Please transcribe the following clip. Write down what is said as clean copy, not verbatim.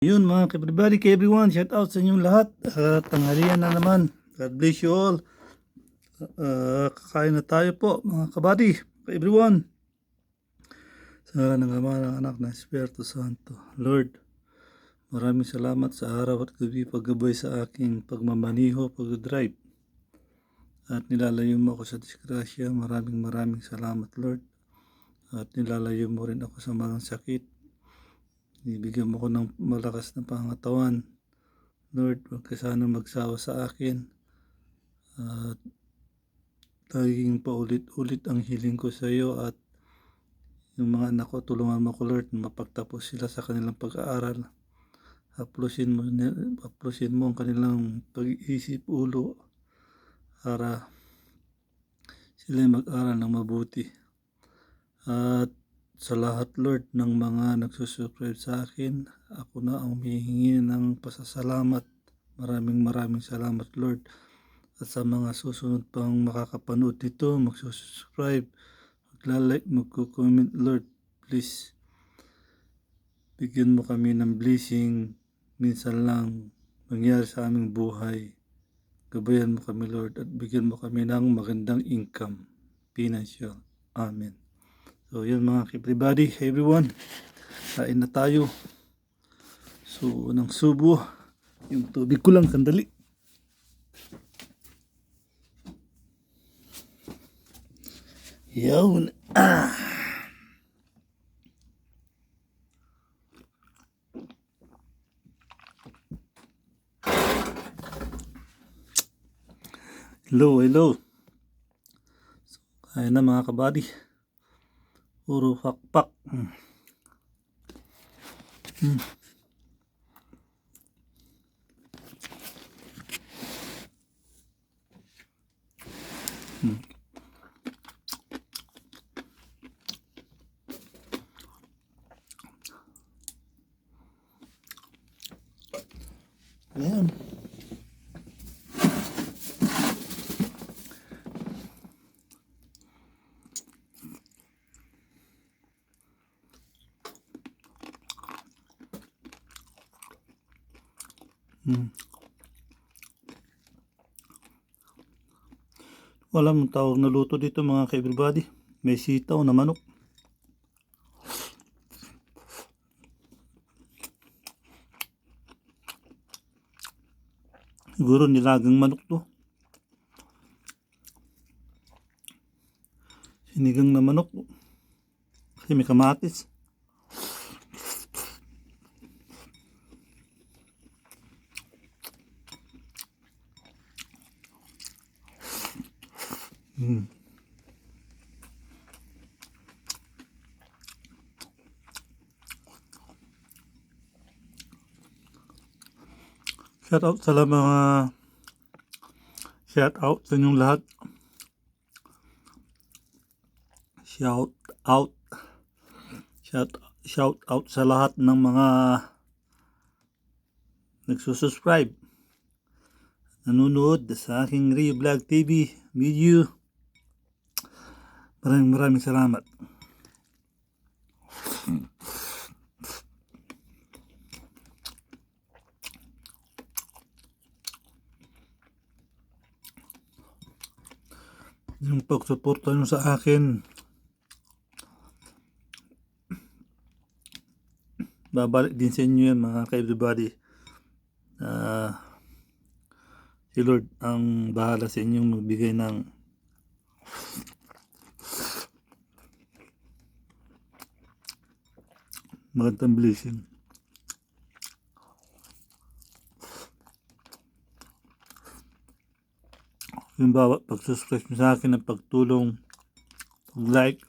Yun mga everybody, kay everyone, shout out sa inyong lahat. Tanghalian na naman. God bless you all. Kakain na tayo po mga kabady, kay everyone. Sa ngalan ng Ama, ng Anak, ng Espiritu Santo. Lord, maraming salamat sa araw at gabi paggabay sa aking pagmamaniho, pag-drive. At nilalayo mo ako sa disgrasya. Maraming salamat, Lord. At nilalayo mo rin ako sa mga sakit. Ibigyan mo ko ng malakas na pangatawan. Lord, huwag ka sana magsawa sa akin. At laging paulit-ulit ang hiling ko sa iyo at yung mga anak ko, tulungan mo ko, Lord, mapagtapos sila sa kanilang pag-aaral. Haplusin mo ang kanilang pag-iisip, ulo, para sila mag-aral ng mabuti. At sa lahat, Lord, ng mga nagsusubscribe sa akin, ako na ang humihingi ng pasasalamat. Maraming salamat, Lord. At sa mga susunod pang makakapanood nito, magsusubscribe, maglalike, magko-comment, Lord, please, bigyan mo kami ng blessing. Minsan lang mangyari sa aming buhay. Gabayan mo kami, Lord, at bigyan mo kami ng magandang income, financial. Amen. So yun mga everybody, everyone, kain na tayo. So unang subo, yung tubig ko lang sandali. Yun. Hello. So, kain na mga kabady. Puro pakpak. Ayan. Walang tawag na luto dito mga ka-everybody. May sitaw na manok. Siguro nilagang manok to. Sinigang na manok. Kasi may kamatis. Shout out sa mga shout out sa inyong lahat. Shout out sa lahat ng mga nagsusubscribe, nanonood sa aking Rio Vlog TV video. Maraming salamat. Yung pagsuporta nyo sa akin, babalik din sa inyo yan mga ka-everybody. Si Lord ang bahala sa inyong magbigay ng magandang blessing. Yung bawat pag-subscribe sa akin, at pagtulong, pag-like,